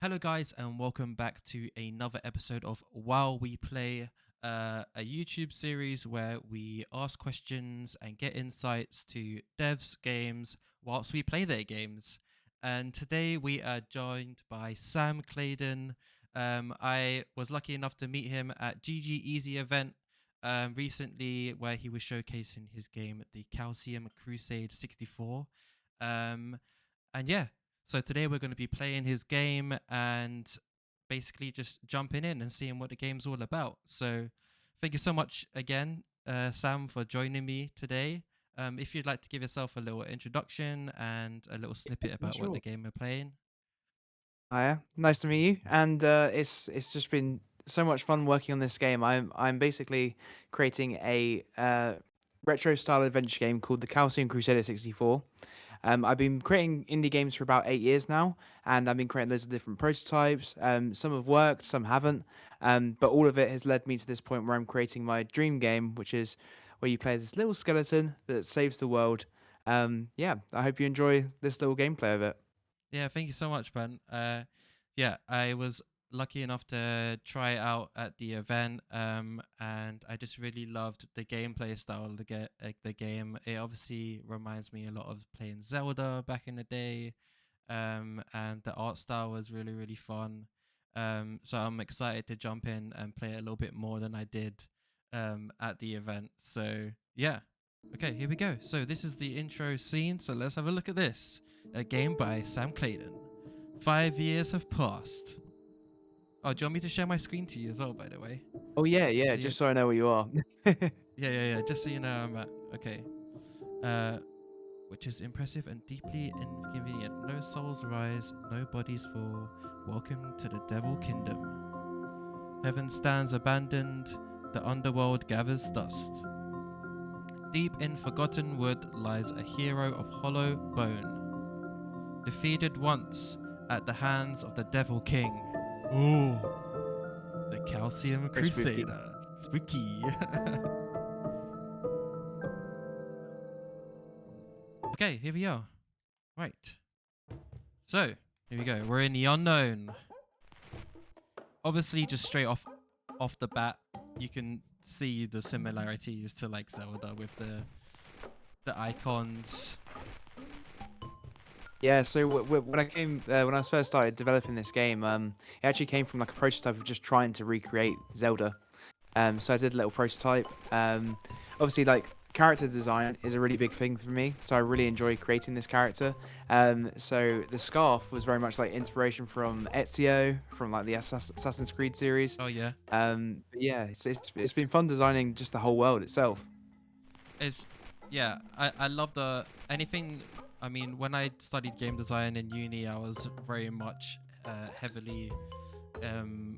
Hello, guys, and welcome back to another episode of While We Play, a YouTube series where we ask questions and get insights to devs' games whilst we play their games. And today we are joined by Sam Claydon. I was lucky enough to meet him at GG Easy event recently, where he was showcasing his game, the Calcium Crusader 64. Um, and yeah, so today we're going to be playing his game and basically just jumping in and seeing what the game's all about. So thank you so much again, Sam, for joining me today. If you'd like to give yourself a little introduction and a little snippet Yeah, about what the sure. game we're playing. Hiya, nice to meet you. And it's just been so much fun working on this game. I'm basically creating a retro style adventure game called the Calcium Crusader 64. I've been creating indie games for about 8 years now, and I've been creating loads of different prototypes. Some have worked, some haven't, but all of it has led me to this point where I'm creating my dream game, which is where you play as this little skeleton that saves the world. Yeah, I hope you enjoy this little gameplay of it. Yeah, thank you so much, man. Yeah, I was lucky enough to try it out at the event, and I just really loved the gameplay style of the game. It obviously reminds me a lot of playing Zelda back in the day, and the art style was really really fun. So I'm excited to jump in and play it a little bit more than I did, at the event. So yeah, okay, here we go. So this is the intro scene. So let's have a look at this. A game by Sam Claydon. 5 years have passed. Oh, do you want me to share my screen to you as well, by the way? Oh yeah, yeah. So you, Just so I know where you are. yeah. Just so you know, I'm at. Okay. Uh, which is impressive and deeply inconvenient. No souls rise, no bodies fall. Welcome to the Devil Kingdom. Heaven stands abandoned. The underworld gathers dust. Deep in forgotten wood lies a hero of hollow bone. Defeated once at the hands of the Devil King. Ooh, the Calcium Very spooky. Crusader. Spooky. Okay, here we are. Right. So, here we go. We're in the unknown. Obviously, just straight off the bat, you can see the similarities to like Zelda with the icons. Yeah. So when I first started developing this game, it actually came from like a prototype of just trying to recreate Zelda. So I did a little prototype. Obviously, like character design is a really big thing for me, so I really enjoy creating this character. So the scarf was very much like inspiration from Ezio, from like the Assassin's Creed series. Oh yeah. But yeah, it's been fun designing just the whole world itself. It's yeah, I love the anything. I mean, when I studied game design in uni, I was very much heavily um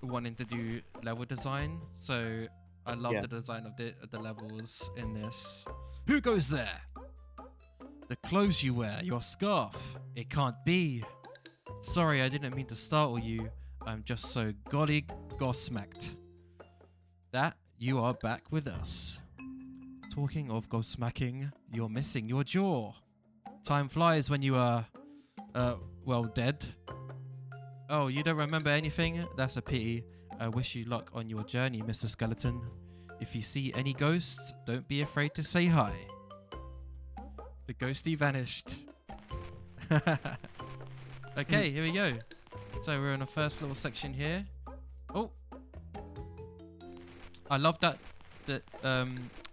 wanting to do level design. So I love Yeah. the design of the levels in this. Who goes there? The clothes you wear, your scarf. It can't be. Sorry, I didn't mean to startle you. I'm just so golly gosmacked that you are back with us. Talking of gobsmacking, you're missing your jaw. Time flies when you are, well, dead. Oh, you don't remember anything? That's a pity. I wish you luck on your journey, Mr. Skeleton. If you see any ghosts, don't be afraid to say hi. The ghosty vanished. Okay, here we go. So we're in the first little section here. Oh, I love that.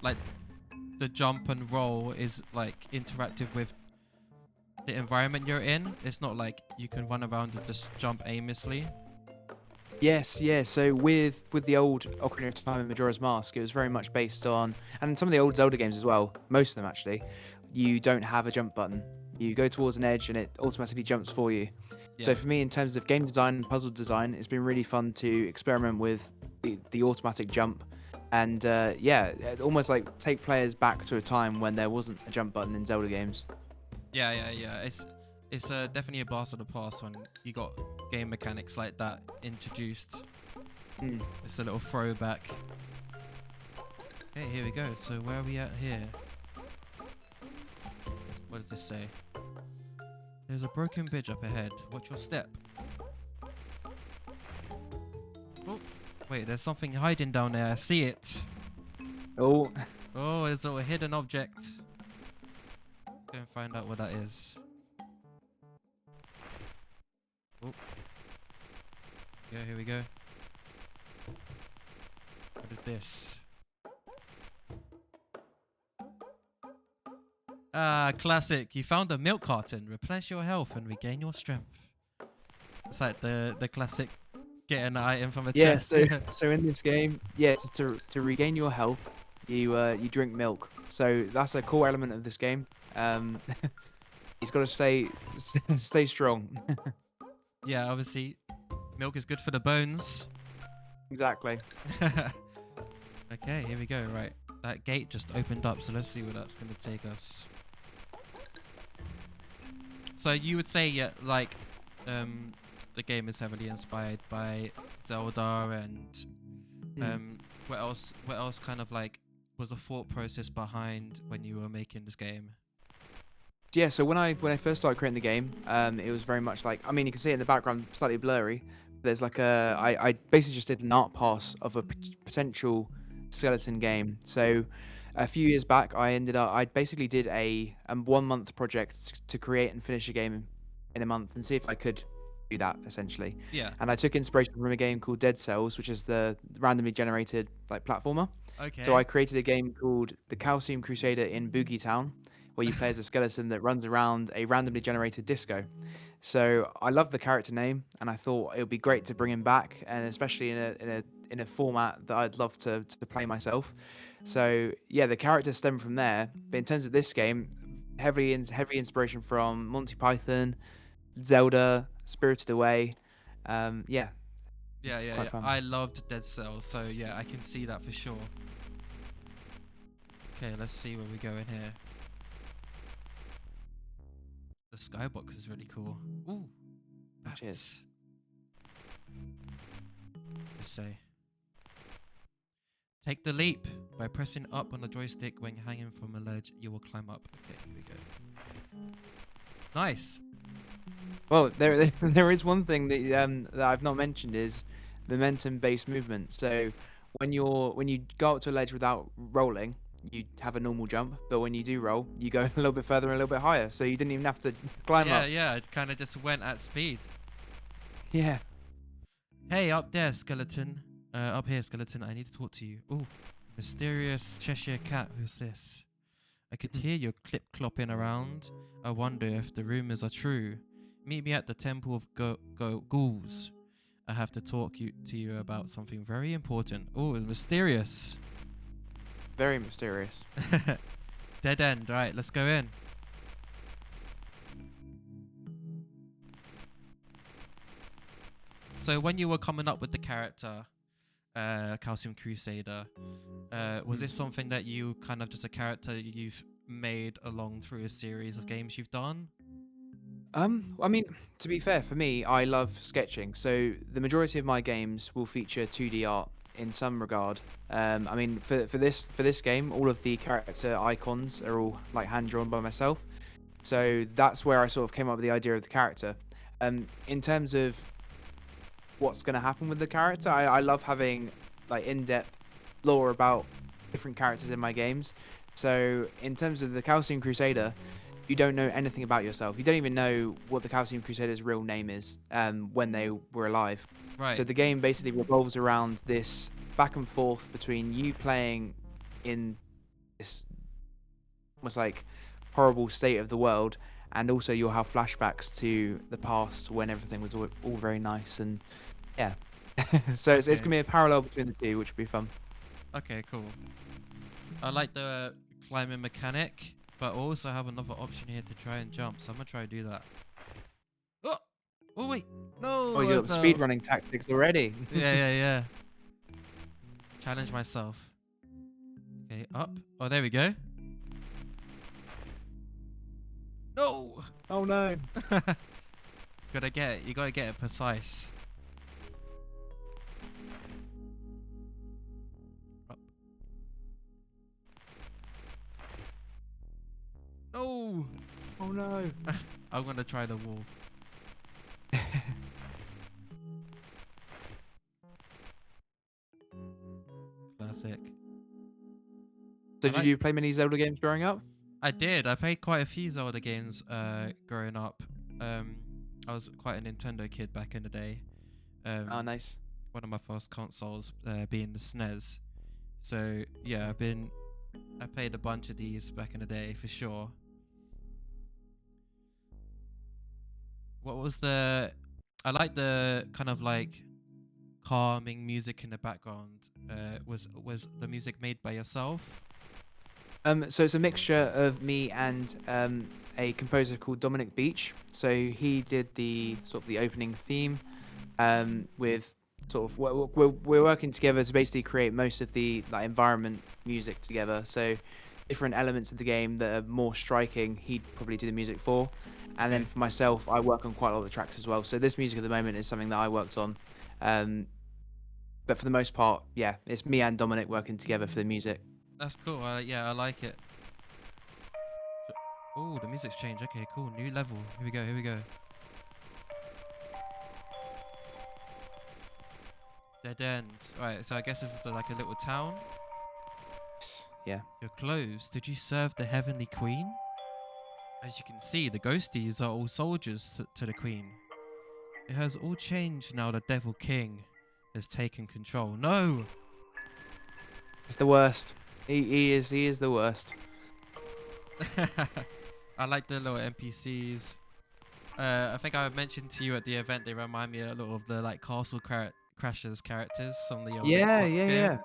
Like the jump and roll is like interactive with the environment you're in. It's not like you can run around and just jump aimlessly. Yes, yeah. So with the old Ocarina of Time and Majora's Mask, it was very much based on, and some of the old Zelda games as well. Most of them actually, you don't have a jump button. You go towards an edge and it automatically jumps for you. So Yeah. for me, in terms of game design and puzzle design, it's been really fun to experiment with the automatic jump, and yeah, almost like take players back to a time when there wasn't a jump button in Zelda games. Yeah. It's definitely a blast of the past when you got game mechanics like that introduced. Hmm. It's a little throwback. Okay, here we go. So where are we at here? What does this say? There's a broken bridge up ahead. Watch your step. Wait, there's something hiding down there. I see it. Oh, Oh, it's a hidden object. Let's go and find out what that is. Oh, yeah, here we go. What is this? Ah, classic. You found a milk carton. Replenish your health and regain your strength. It's like the classic get an item from a yeah. chest. So in this game, yeah, just to regain your health, you drink milk. So that's a core element of this game. He's got to stay strong. Yeah, obviously, milk is good for the bones. Exactly. Okay, here we go. Right, that gate just opened up, so let's see where that's going to take us. So you would say, yeah, like, the game is heavily inspired by Zelda, and what else? What else kind of like was the thought process behind when you were making this game? Yeah, so when I first started creating the game, it was very much like, I mean, you can see it in the background, slightly blurry. There's like I basically just did an art pass of a potential skeleton game. So a few years back, I basically did a 1 month project to create and finish a game in a month and see if I could do that essentially. Yeah. And I took inspiration from a game called Dead Cells, which is the randomly generated like platformer. So Okay. I created a game called the Calcium Crusader in Boogie Town, where you play as a skeleton that runs around a randomly generated disco. So I love the character name, and I thought it would be great to bring him back, and especially in a format that I'd love to play myself. So yeah, the character stemmed from there. But in terms of this game, heavy inspiration from Monty Python, Zelda, Spirited Away. Yeah, Yeah, yeah, quite yeah. fun. I loved Dead Cells, so yeah, I can see that for sure. Okay, let's see where we go in here. The skybox is really cool. Ooh, Cheers. bats. Let's say. Take the leap. By pressing up on the joystick when hanging from a ledge, you will climb up. Okay, here we go. Nice. Well, there is one thing that I've not mentioned is momentum-based movement. So when you go up to a ledge without rolling, you have a normal jump, but when you do roll, you go a little bit further and a little bit higher. So you didn't even have to climb Yeah, up. yeah, it kind of just went at speed. Yeah. Hey, up there, skeleton. Up here, skeleton. I need to talk to you. Ooh, mysterious Cheshire cat. Who's this? I could hear your clip-clopping around. I wonder if the rumors are true. Meet me at the Temple of Ghouls. I have to talk to you about something very important. Oh, it's mysterious. Very mysterious. Dead end. Right, let's go in. So when you were coming up with the character, Calcium Crusader, was this something that you kind of just a character you've made along through a series of games you've done? I mean, to be fair, for me, I love sketching. So the majority of my games will feature 2D art in some regard. I mean, for this game, all of the character icons are all like hand drawn by myself. So that's where I sort of came up with the idea of the character. In terms of what's going to happen with the character, I love having like in-depth lore about different characters in my games. So in terms of the Calcium Crusader, you don't know anything about yourself. You don't even know what the Calcium Crusader's real name is when they were alive. Right. So the game basically revolves around this back and forth between you playing in this almost like horrible state of the world, and also you'll have flashbacks to the past when everything was all very nice, and yeah. So it's Okay. gonna be a parallel between the two, which would be fun. Okay, cool. I like the climbing mechanic, but also have another option here to try and jump. So I'm gonna try to do that. Oh, oh wait, no. Oh, you got the speedrunning tactics already. Yeah, yeah, yeah. Challenge myself. Okay, up. Oh, there we go. No. Oh no. You gotta get it precise. Up. No. Oh no. I'm gonna try the wall. So I did like. you play many Zelda games growing up? I did. I played quite a few Zelda games growing up. Um, I was quite a Nintendo kid back in the day. Oh, Um, nice. one of my first consoles being the SNES. So yeah, I played a bunch of these back in the day for sure. What was the? I like the kind of like calming music in the background. Was the music made by yourself? So it's a mixture of me and a composer called Dominic Beach. So he did the sort of the opening theme, with sort of we're working together to basically create most of the like environment music together. So different elements of the game that are more striking, he'd probably do the music for. And then Okay. for myself, I work on quite a lot of the tracks as well. So this music at the moment is something that I worked on. Um, but for the most part, yeah, it's me and Dominic working together for the music. That's cool. Yeah, I like it. Oh, the music's changed. Okay, cool. New level. Here we go. Here we go. Dead end. Right. So I guess this is like a little town. Yeah. You're closed. Did you serve the Heavenly Queen? As you can see, the ghosties are all soldiers to the Queen. It has all changed now. The Devil King has taken control. No. It's the worst. He is the worst. I like the little NPCs. I think I mentioned to you at the event they remind me a little of the like Castle Crashers characters from the old Yeah, Xbox yeah, game. yeah.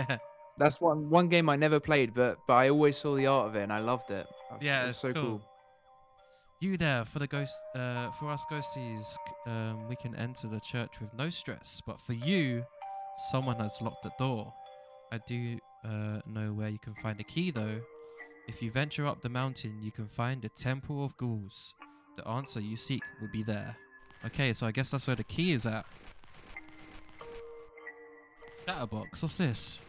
Yeah, That's one game I never played, but I always saw the art of it and I loved it. It yeah, was it's so cool. cool. You there for the ghost? For us ghosties, we can enter the church with no stress. But for you, someone has locked the door. I do know where you can find the key though. If you venture up the mountain, you can find the Temple of Ghouls. The answer you seek will be there. Okay, so I guess that's where the key is at. Chatterbox, what's this?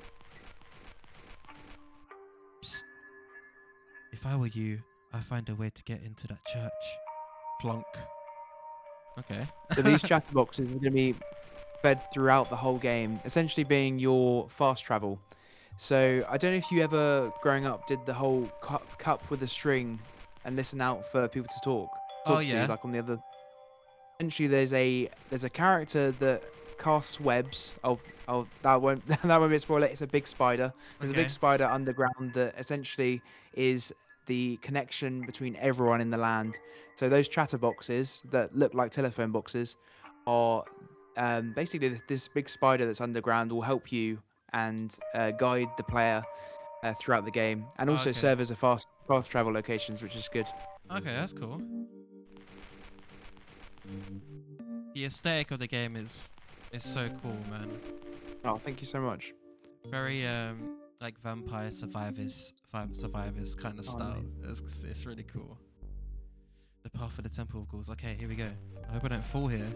Psst. If I were you, I'd find a way to get into that church. Plunk. Okay. So these chatterboxes are going to be fed throughout the whole game, essentially being your fast travel. So I don't know if you ever, growing up, did the whole cup with a string and listen out for people to Oh talk to you, yeah. like on the other. Essentially, there's a character that casts webs. Oh, that won't that won't be a spoiler. It's a big spider. There's a big Okay. spider underground that essentially is the connection between everyone in the land. So those chatterboxes that look like telephone boxes are basically this big spider that's underground will help you and guide the player throughout the game, and Oh, also okay. serve as a fast travel locations, which is good. Okay, that's cool. The aesthetic of the game is so cool, man. Oh, thank you so much. Very like vampire survivors kind of Oh, style. nice. It's really cool. The path of the Temple of Ghouls. Okay, here we go. I hope I don't fall here.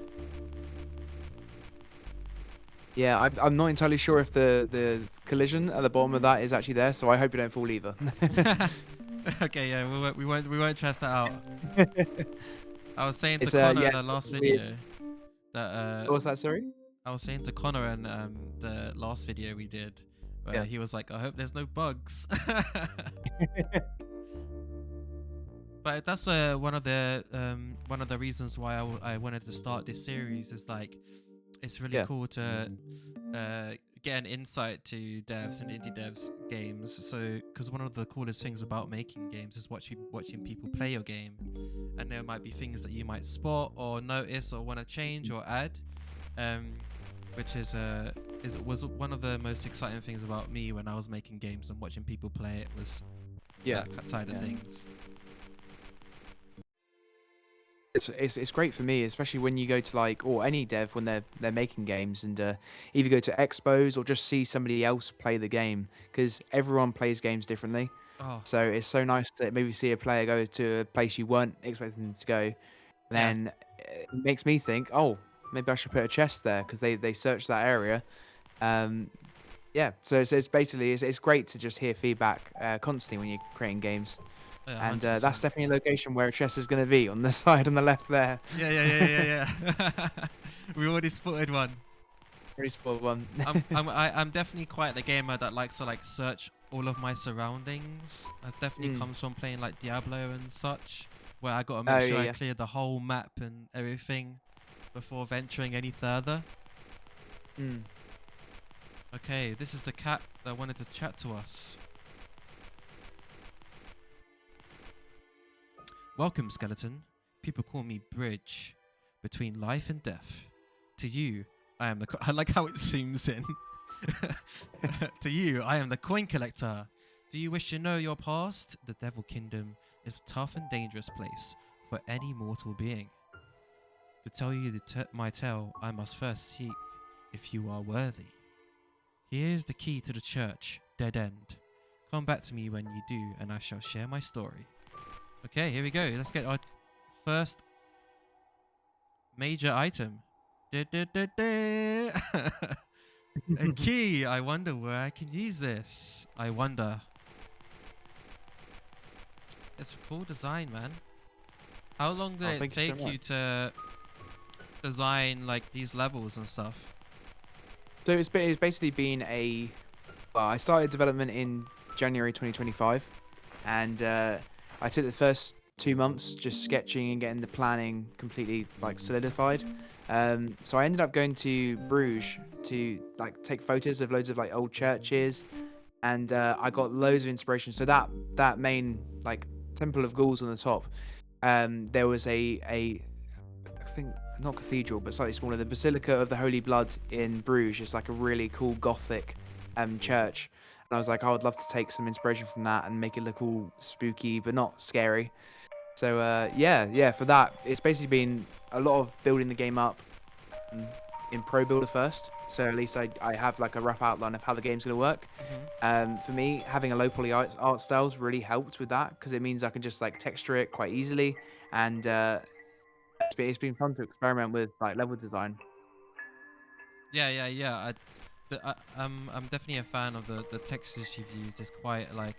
Yeah, I'm not entirely sure if the collision at the bottom of that is actually there, so I hope you don't fall either. Okay, yeah, we won't test that out. I was saying to It's Connor yeah, in the last it's weird. video that What was that, sorry? I was saying to Connor in the last video we did, where Yeah. he was like, "I hope there's no bugs." But that's one of the reasons why I wanted to start this series is like it's really Yeah. cool to get an insight to devs and indie devs games. So because one of the coolest things about making games is watching people play your game, and there might be things that you might spot or notice or want to change or add, which was one of the most exciting things about me when I was making games and watching people play it was Yeah. that side of Yeah. things. It's great for me, especially when you go to like or any dev when they're making games and either go to expos or just see somebody else play the game because everyone plays games differently. Oh So it's so nice to maybe see a player go to a place you weren't expecting them to go. yeah, Then it makes me think, oh, maybe I should put a chest there because they search that area. Um, yeah, so it's basically it's great to just hear feedback constantly when you're creating games. yeah, And that's 100%. definitely a location where a chest is going to be on the side on the left there. Yeah. We already spotted one. Pretty spoiled one. I'm definitely quite the gamer that likes to like search all of my surroundings. It definitely Mm. comes from playing like Diablo and such, where I got to Oh make sure yeah, I yeah. clear the whole map and everything before venturing any further. Mm. Okay, this is the cat that wanted to chat to us. Welcome, skeleton. People call me Bridge between life and death. To you, I am the. I like how it zooms in. To you, I am the coin collector. Do you wish to know your past? The Devil Kingdom is a tough and dangerous place for any mortal being. To tell you my tale, I must first seek if you are worthy. Here is the key to the church, dead end. Come back to me when you do, and I shall share my story. Okay, here we go. Let's get our first major item. A key. I wonder where I can use this. I wonder. It's a cool design, man. How long did Oh, it thank you so take you much. to design like these levels and stuff? So it's basically been a. Well, I started development in January 2025, and I took the first 2 months just sketching and getting the planning completely like solidified. So I ended up going to Bruges to like take photos of loads of like old churches, and I got loads of inspiration. So that main like temple of ghouls on the top, there was a I think not cathedral, but slightly smaller. The Basilica of the Holy Blood in Bruges is like a really cool Gothic church. And I was like, I would love to take some inspiration from that and make it look all spooky, but not scary. So yeah, for that, it's basically been a lot of building the game up um, in Pro Builder first. So at least I have like a rough outline of how the game's gonna work. Mm-hmm. For me, having a low poly art styles really helped with that because it means I can just like texture it quite easily, and it's been fun to experiment with like level design. Yeah. I'm definitely a fan of the textures you've used. It's quite like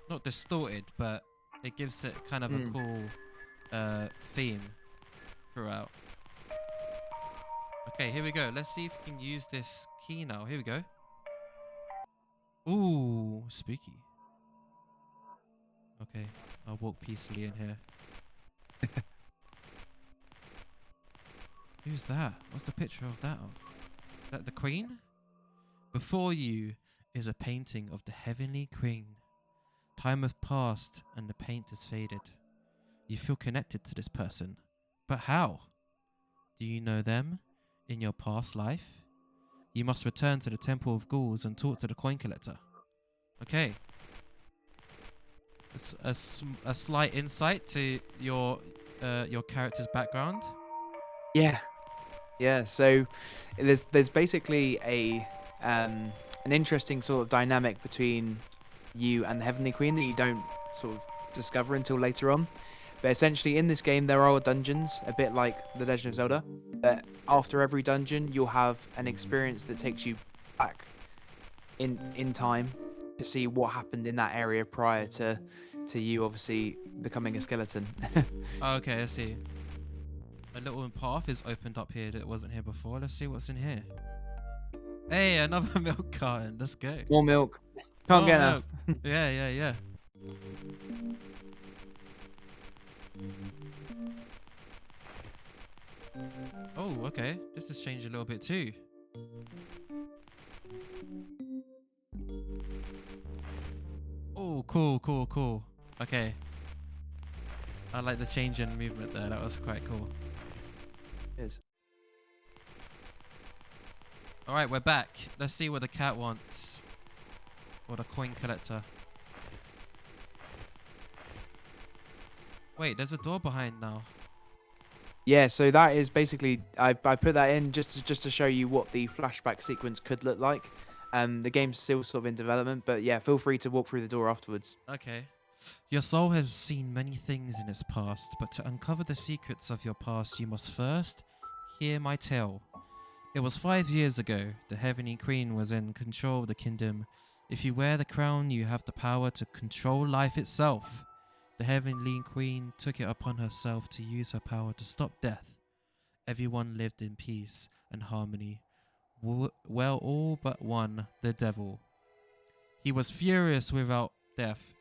not distorted, but it gives it kind of a Mm. cool theme throughout. Okay, here we go. Let's see if we can use this key now. Here we go. Ooh, spooky. Okay, I'll walk peacefully in here. Who's that? What's the picture of that of? Is that the Queen? Before you is a painting of the Heavenly Queen. Time has passed and the paint has faded. You feel connected to this person. But how? Do you know them in your past life? You must return to the Temple of Ghouls and talk to the coin collector. Okay. It's a slight insight to your character's background. Yeah, yeah. So there's basically a an interesting sort of dynamic between you and the Heavenly Queen that you don't sort of discover until later on. But essentially, in this game, there are dungeons, a bit like The Legend of Zelda. But after every dungeon, you'll have an experience that takes you back in time to see what happened in that area prior to you obviously becoming a skeleton. Okay, I see. A little path is opened up here that wasn't here before. Let's see what's in here. Hey, another milk carton. Let's go. More milk. Can't More get enough. milk. Yeah. Oh, okay. This has changed a little bit too. Oh, cool. Okay. I like the change in movement there. That was quite cool. Yes. Alright, we're back. Let's see what the cat wants. Or the coin collector. Wait, there's a door behind now. Yeah, so that is basically I put that in just to show you what the flashback sequence could look like. The game's still sort of in development, but yeah, feel free to walk through the door afterwards. Okay. Your soul has seen many things in its past, but to uncover the secrets of your past, you must first hear my tale. It was 5 years ago. The Heavenly Queen was in control of the kingdom. If you wear the crown, you have the power to control life itself. The Heavenly Queen took it upon herself to use her power to stop death. Everyone lived in peace and harmony. Well, all but one, the devil. He was furious without death.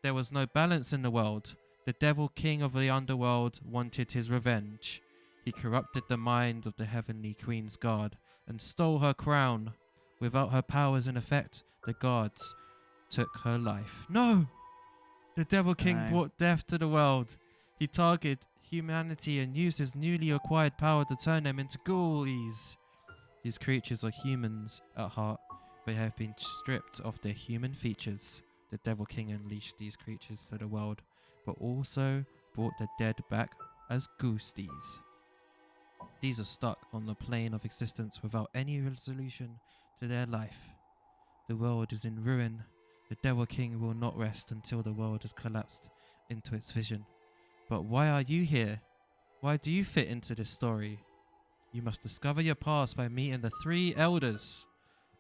There was no balance in the world. The devil king of the underworld wanted his revenge. He corrupted the mind of the heavenly queen's guard and stole her crown. Without her powers in effect, the guards took her life. No! The devil king No. brought death to the world. He targeted humanity and used his newly acquired power to turn them into ghoulies. These creatures are humans at heart, but have been stripped of their human features. The devil king unleashed these creatures to the world, but also brought the dead back as ghosties. These are stuck on the plane of existence without any resolution to their life. The world is in ruin. The devil king will not rest until the world has collapsed into its vision. But why are you here? Why do you fit into this story? You must discover your past by meeting the 3 elders.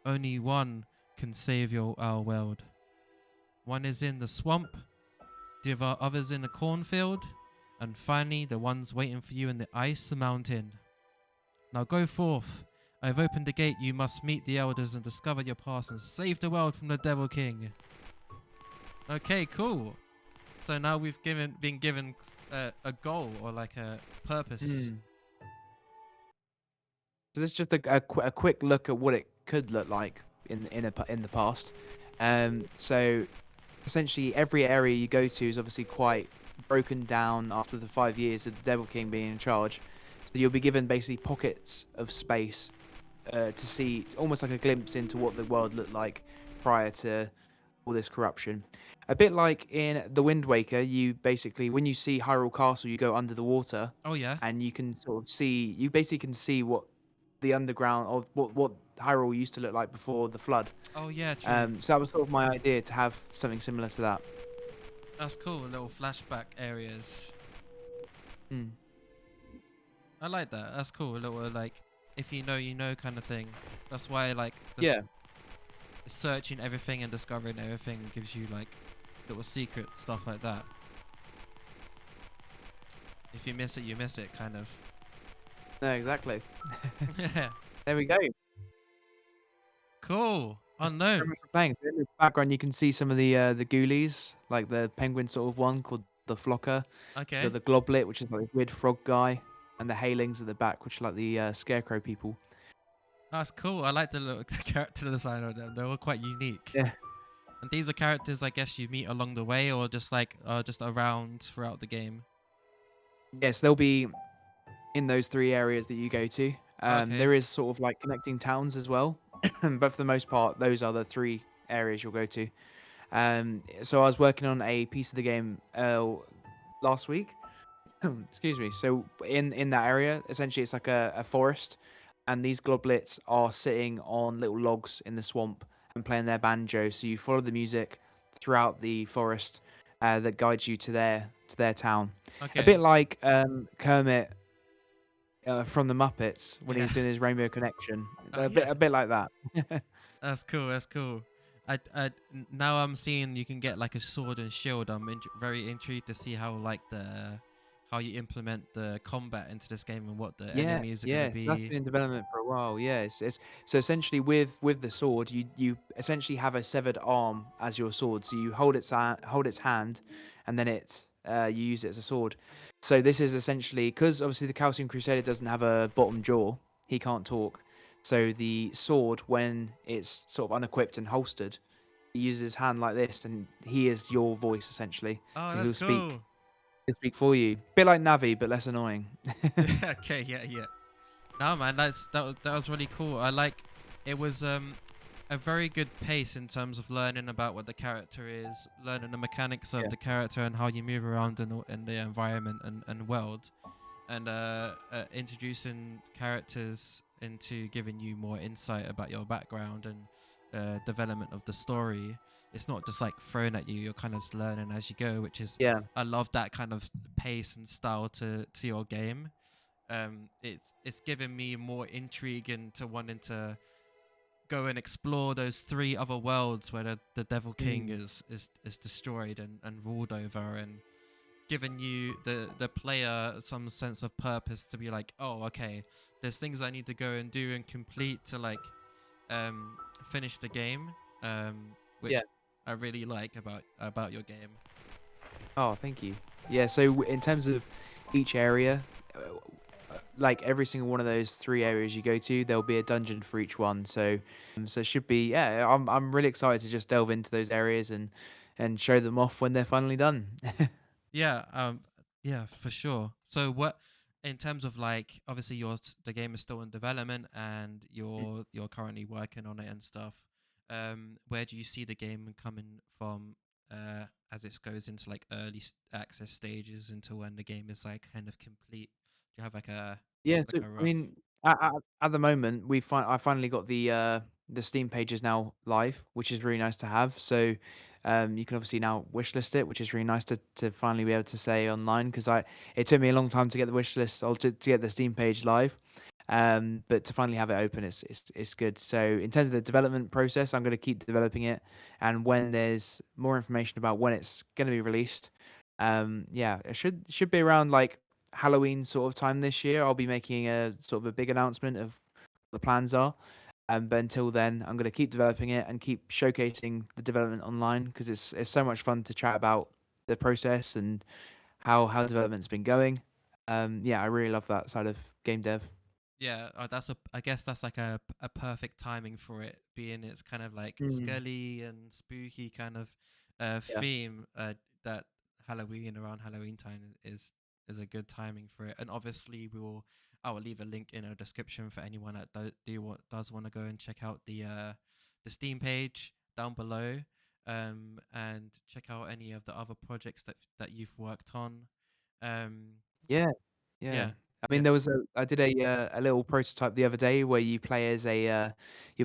Only one can save our world. One is in the swamp, the others in the cornfield, and finally the one's waiting for you in the ice mountain. Now go forth. I have opened the gate. You must meet the elders and discover your past and save the world from the devil king. Okay, cool. So now we've been given a goal or like a purpose. So this is just a quick look at what it could look like in the past. So essentially every area you go to is obviously quite broken down after the 5 years of the Devil King being in charge. So you'll be given basically pockets of space to see almost like a glimpse into what the world looked like prior to all this corruption. A bit like in The Wind Waker, you basically, when you see Hyrule Castle, you go under the water Oh yeah. and you can sort of see, you basically can see what the underground of what Hyrule used to look like before the flood. Oh yeah, true. So that was sort of my idea to have something similar to that. That's cool. Little flashback areas. Mm. I like that. That's cool. A little like, if you know, you know, kind of thing. That's why I like Yeah. searching everything and discovering everything gives you like little secret stuff like that. If you miss it, you miss it, kind of. No, exactly. Yeah. There we go. Cool. Very Unknown. much for playing. So in the background, you can see some of the ghoulies, like the penguin sort of one called the Flocker. Okay. Got the Globlet, which is like this weird frog guy, and the Halings at the back, which are like the scarecrow people. That's cool. I like the little character design of them. They're all quite unique. Yeah. And these are characters I guess you meet along the way, or just like just around throughout the game. Yes, they'll be in those 3 areas that you go to. Okay. There is sort of like connecting towns as well, but for the most part, those are the 3 areas you'll go to. So I was working on a piece of the game last week. Excuse me. So in that area, essentially, it's like a forest, and these globlets are sitting on little logs in the swamp and playing their banjo. So you follow the music throughout the forest that guides you to their town. Okay. A bit like Kermit from the Muppets when he was Yeah. doing his Rainbow Connection. Oh, A bit like that. That's cool. That's cool. Now I'm seeing you can get like a sword and shield. I'm very intrigued to see how like how you implement the combat into this game and what the enemies are Yeah, gonna so that's be. been in development for a while. Yeah, it's so essentially with the sword, you essentially have a severed arm as your sword. So you hold its hand, and then you use it as a sword. So this is essentially because obviously the Calcium Crusader doesn't have a bottom jaw. He can't talk. So the sword, when it's sort of unequipped and holstered, he uses his hand like this, and he is your voice essentially. Oh, So that's cool. he'll speak for you. Bit like Navi, but less annoying. Okay, yeah. No, man, that was really cool. I like it was a very good pace in terms of learning about what the character is, learning the mechanics of Yeah. the character and how you move around in the environment and world, and introducing characters into giving you more insight about your background and development of the story. It's not just like thrown at you. You're kind of just learning as you go, which is Yeah. I love that kind of pace and style to your game. It's given me more intrigue into wanting to go and explore those 3 other worlds where the Devil King is destroyed and ruled over, and giving you the player some sense of purpose to be like, oh, okay, there's things I need to go and do and complete to like finish the game. Yeah. which I really like about your game. Oh, thank you. Yeah, so in terms of each area, like every single one of those three areas you go to, there'll be a dungeon for each one. So it should be, yeah. I'm really excited to just delve into those areas and show them off when they're finally done. Yeah, yeah, for sure. So what, in terms of like, obviously the game is still in development and Mm. you're currently working on it and stuff. Where do you see the game coming from as it goes into like access stages until when the game is like kind of complete? Do you have Yeah, like so a I rough? mean, at the moment, I finally got the Steam pages now live, which is really nice to have. So, you can obviously now wishlist it, which is really nice to finally be able to say online because I it took me a long time to get the wishlist or to get the Steam page live. But to finally have it open, it's good. So in terms of the development process, I'm going to keep developing it, and when there's more information about when it's going to be released, yeah, it should be around like Halloween sort of time this year. I'll be making a sort of a big announcement of what the plans are. But until then, I'm going to keep developing it and keep showcasing the development online because it's so much fun to chat about the process and how development's been going. Yeah, I really love that side of game dev. Yeah, I guess that's like a perfect timing for it, being it's kind of like Mm, skelly and spooky kind of yeah. theme. That Halloween around Halloween time is a good timing for it. And obviously I will leave a link in a description for anyone that does want to go and check out the Steam page down below, and check out any of the other projects that you've worked on. Um, Yeah, yeah. yeah, I yeah. mean, I did a little prototype the other day where you play as you're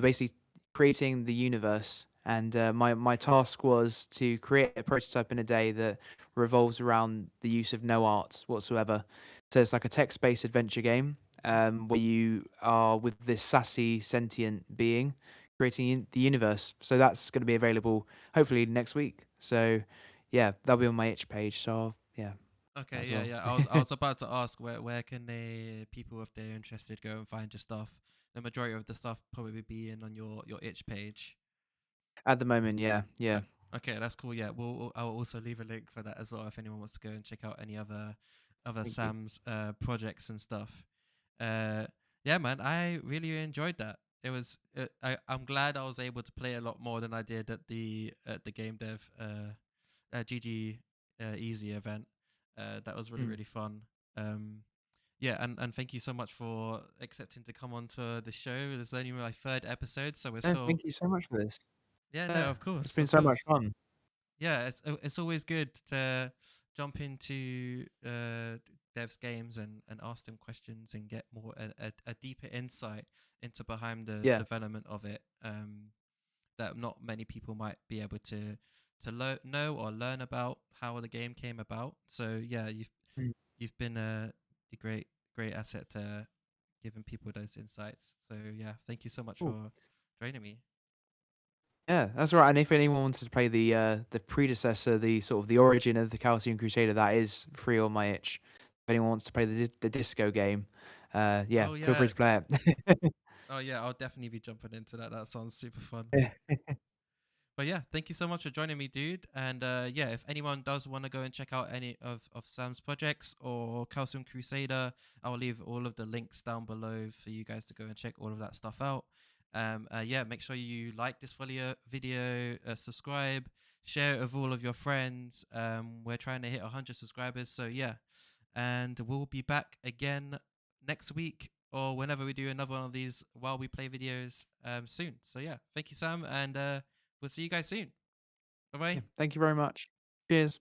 basically creating the universe, and my task was to create a prototype in a day that revolves around the use of no art whatsoever. So it's like a text-based adventure game, where you are with this sassy sentient being creating the universe. So that's going to be available hopefully next week. So yeah, that'll be on my itch page. So yeah, might Okay, as yeah, well. yeah. I was about to ask where can people, if they're interested, go and find your stuff. The majority of the stuff probably be in on your itch page. At the moment, yeah, yeah. Okay, that's cool. Yeah, I'll also leave a link for that as well if anyone wants to go and check out any other Thank you. Sam's projects and stuff. Uh, yeah, man, I really enjoyed that. It was I'm glad I was able to play a lot more than I did at the game dev GG Easy event. That was really Mm. really fun. Um, yeah, and thank you so much for accepting to come on to the show. This is only my third episode, so we're No, still. thank you so much for this. Yeah, no, Yeah, of it's course, been of so much course. fun. Yeah, it's always good to jump into devs games and ask them questions and get more a deeper insight into behind the Yeah. development of it. That not many people might be able to know or learn about how the game came about. So yeah, Mm. you've been a great asset to giving people those insights. So yeah, thank you so much Cool. for joining me. Yeah, that's right. And if anyone wanted to play the predecessor, the sort of the origin of the Calcium Crusader, that is free on my itch. If anyone wants to play the disco game, yeah, Oh feel free yeah, to play it. oh yeah, I'll definitely be jumping into that. That sounds super fun. Yeah. But yeah, thank you so much for joining me, dude. And yeah, if anyone does want to go and check out any of Sam's projects or Calcium Crusader, I'll leave all of the links down below for you guys to go and check all of that stuff out. Yeah, make sure you like this video, subscribe, share it with all of your friends. We're trying to hit 100 subscribers, so yeah, and we'll be back again next week or whenever we do another one of these while we play videos soon. So yeah, thank you, Sam, and we'll see you guys soon. Bye Yeah. bye. Thank you very much. Cheers.